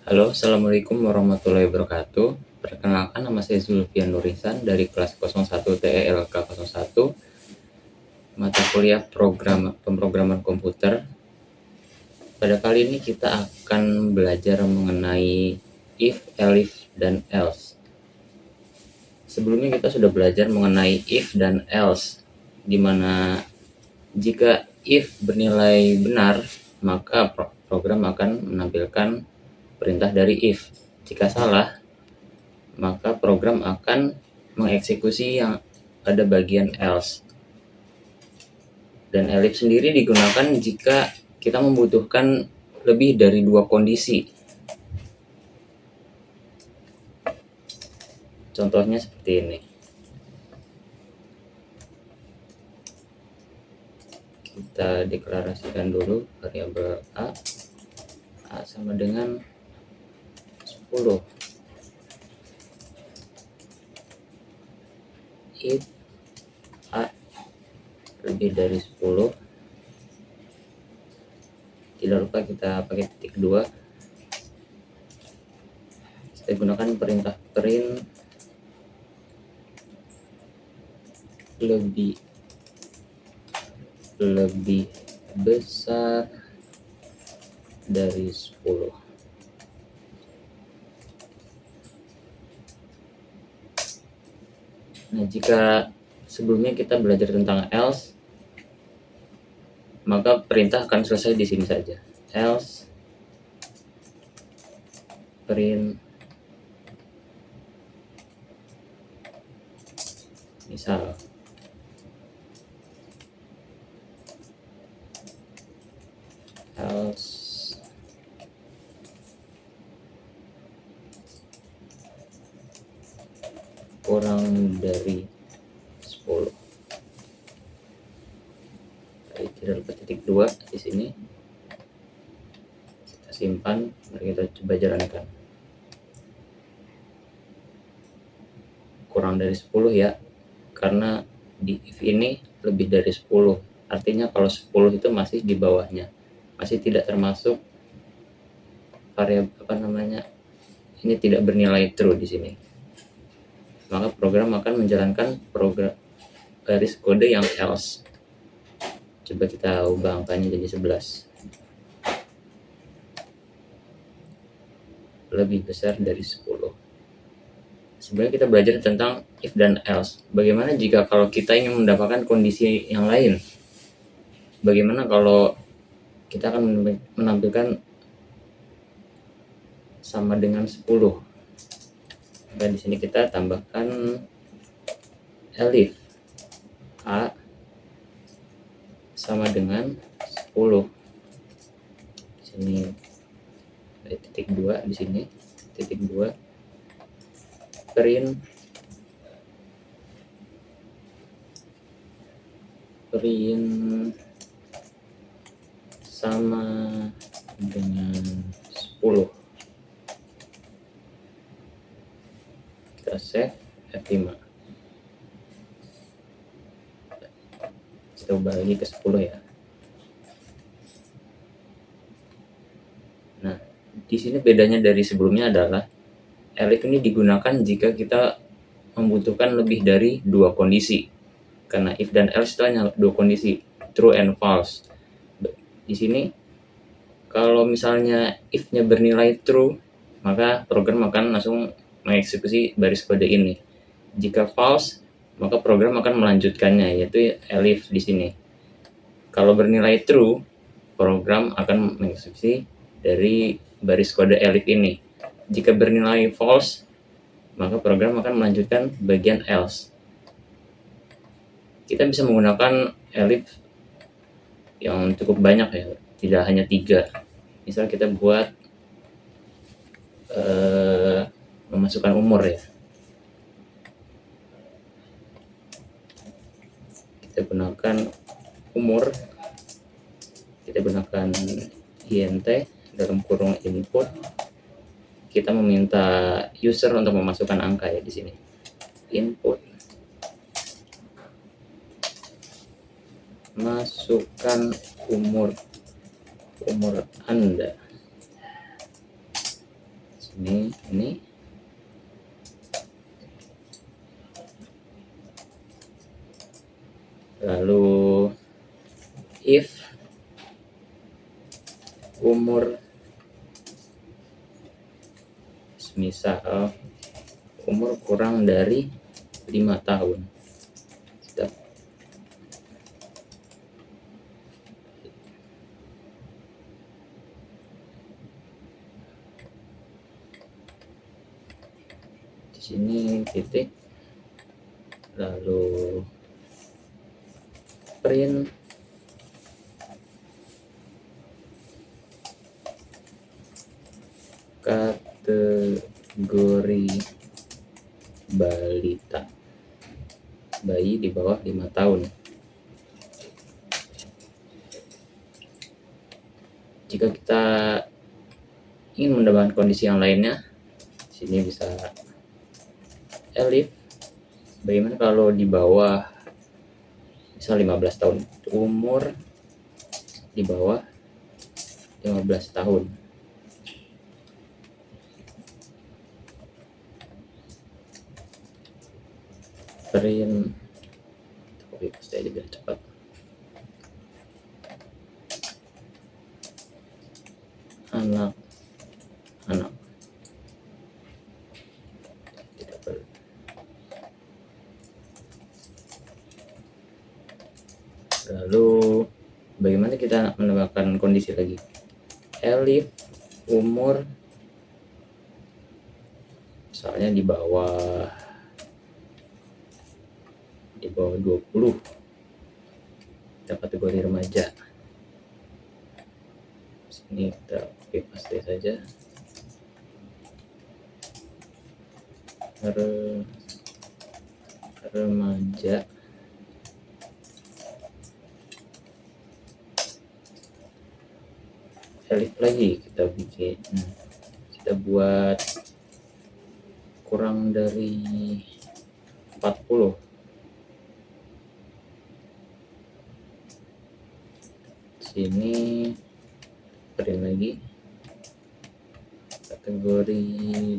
Halo, Assalamualaikum warahmatullahi wabarakatuh. Perkenalkan, nama saya Zulfian Nurisan dari kelas 01 TELK 01, mata kuliah pemrograman komputer. Pada kali ini kita akan belajar mengenai if, elif, dan else. Sebelumnya kita sudah belajar mengenai if dan else, di mana jika if bernilai benar, maka program akan menampilkan perintah dari if. Jika salah, maka program akan mengeksekusi yang ada bagian else. Dan elif sendiri digunakan jika kita membutuhkan lebih dari dua kondisi. Contohnya seperti ini. Kita deklarasikan dulu variabel A sama dengan 10. If A lebih dari 10, tidak lupa kita pakai titik 2. Kita gunakan perintah print lebih besar dari 10. Nah, jika sebelumnya kita belajar tentang else, maka perintah akan selesai di sini saja. Else print misal else kurang dari 10. Tidak lupa titik 2 di sini. Kita simpan, mari kita coba jalankan. Kurang dari 10 ya, karena di if ini lebih dari 10. Artinya kalau 10 itu masih di bawahnya, masih tidak termasuk variabel ini tidak bernilai true di sini. Maka program akan menjalankan garis kode yang else. Coba kita ubah angkanya jadi 11. Lebih besar dari 10. Sebenarnya kita belajar tentang if dan else. Bagaimana jika kalau kita ingin mendapatkan kondisi yang lain? Bagaimana kalau kita akan menampilkan sama dengan 10? Dan di sini kita tambahkan elif A sama dengan 10. Di sini ada titik 2 di sini, titik 2. Print sama dengan 10. Kita save F5. Kita ubah lagi ke 10 ya. Nah, di sini bedanya dari sebelumnya adalah elif ini digunakan jika kita membutuhkan lebih dari dua kondisi. Karena if dan else itu hanya dua kondisi, true and false. Di sini kalau misalnya if-nya bernilai true, maka program akan langsung mengeksekusi baris kode ini. Jika false, maka program akan melanjutkannya, yaitu elif di sini. Kalau bernilai true, program akan mengeksekusi dari baris kode elif ini. Jika bernilai false, maka program akan melanjutkan bagian else. Kita bisa menggunakan elif yang cukup banyak ya, tidak hanya 3. Misal kita buat memasukkan umur ya. Kita gunakan umur, kita gunakan int dalam kurung input. Kita meminta user untuk memasukkan angka ya di sini. Input, masukkan umur Anda. ini lalu if umur semisal umur kurang dari 5 tahun. Di sini titik, lalu print kategori balita, bayi di bawah 5 tahun. Jika kita ingin mendapatkan kondisi yang lainnya, sini bisa elif. Bagaimana kalau di bawah misal 15 tahun, umur di bawah 15 tahun. Print, copy paste aja biar cepat. Anak tidak perlu. Lalu bagaimana kita menambahkan kondisi lagi? Elif umur misalnya di bawah 20, kita kategori remaja. Sini kita copy paste saja. Remaja. Elif lagi kita bikin, kita buat kurang dari 40. Sini print lagi kategori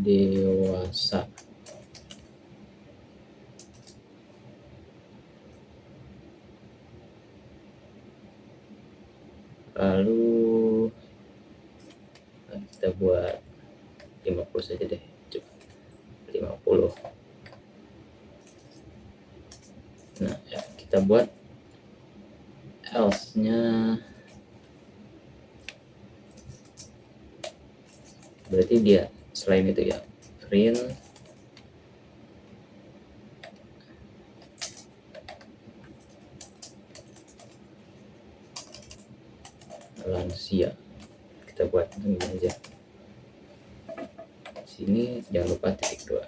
dewasa. Lalu kita buat 50 saja deh, cukup 50. Nah, kita buat else-nya berarti dia selain itu ya, print lansia. Kita buat ini aja. Sini jangan lupa titik 2.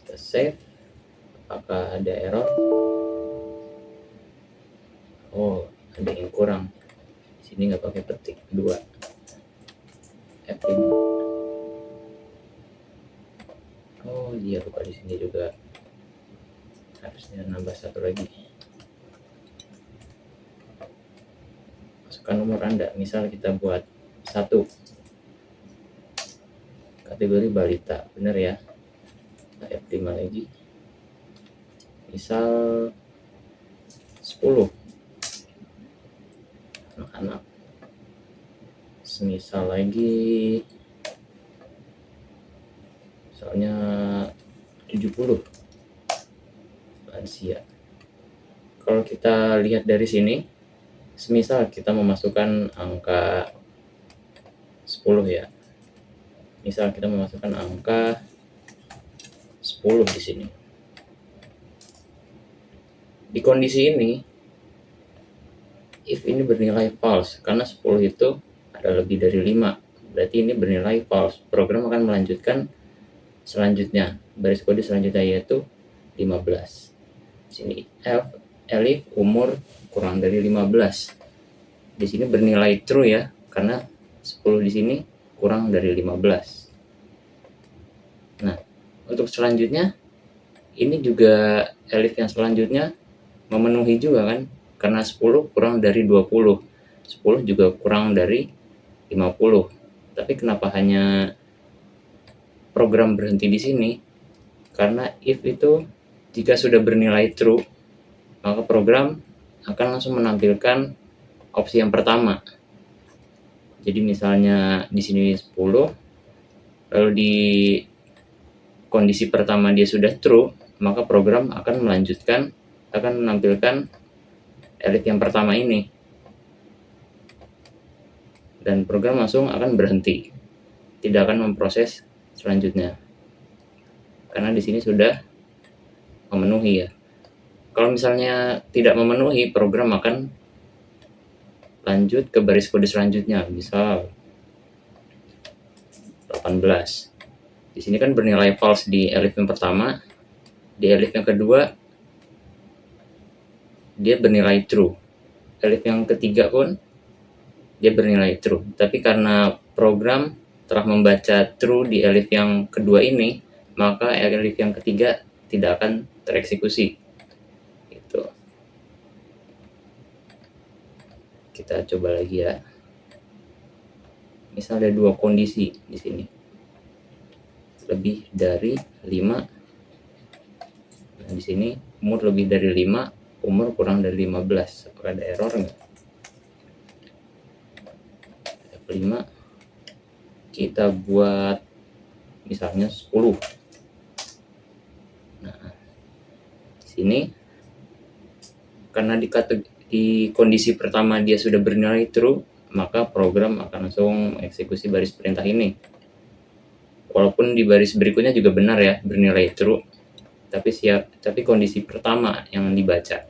Kita save. Apakah ada error? Oh, ada yang kurang. Sini nggak pakai petik 2. F5. Oh iya, lupa di sini juga harusnya nambah satu lagi. Masukkan nomor Anda. Misal kita buat 1. Kategori balita, benar ya. Nah, F5 lagi. Misal 10. Anak-anak. Semisal lagi misalnya 70 lansia. Kalau kita lihat dari sini, semisal kita memasukkan angka 10 ya. Misal kita memasukkan angka 10 di sini. Di kondisi ini, if ini bernilai false, karena 10 itu ada lebih dari 5, berarti ini bernilai false. Program akan melanjutkan selanjutnya, baris kode selanjutnya yaitu 15. Sini elif umur kurang dari 15. Di sini bernilai true ya, karena 10 di sini kurang dari 15. Nah, untuk selanjutnya ini juga elif yang selanjutnya memenuhi juga kan, karena 10 kurang dari 20. 10 juga kurang dari 50. Tapi kenapa hanya program berhenti di sini? Karena if itu jika sudah bernilai true, maka program akan langsung menampilkan opsi yang pertama. Jadi misalnya di sini 10, lalu di kondisi pertama dia sudah true, maka program akan menampilkan elif yang pertama ini. Dan program langsung akan berhenti. Tidak akan memproses selanjutnya. Karena di sini sudah memenuhi ya. Kalau misalnya tidak memenuhi, program akan lanjut ke baris kode selanjutnya. Misal 18. Di sini kan bernilai false di elif yang pertama. Di elif yang kedua dia bernilai true. Elif yang ketiga pun dia bernilai true. Tapi karena program telah membaca true di elif yang kedua ini, maka elif yang ketiga tidak akan tereksekusi. Gitu. Kita coba lagi ya. Misal ada dua kondisi di sini. Lebih dari 5. Nah, di sini umur lebih dari 5, umur kurang dari 15. Apakah ada error nggak? 5. Kita buat misalnya 10. Nah, di sini karena di kondisi pertama dia sudah bernilai true, maka program akan langsung mengeksekusi baris perintah ini. Walaupun di baris berikutnya juga benar ya, bernilai true, tapi kondisi pertama yang dibaca.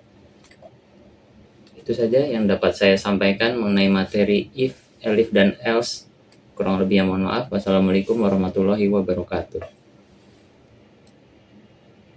Itu saja yang dapat saya sampaikan mengenai materi if, elif, dan else. Kurang lebihnya mohon maaf. Wassalamualaikum warahmatullahi wabarakatuh.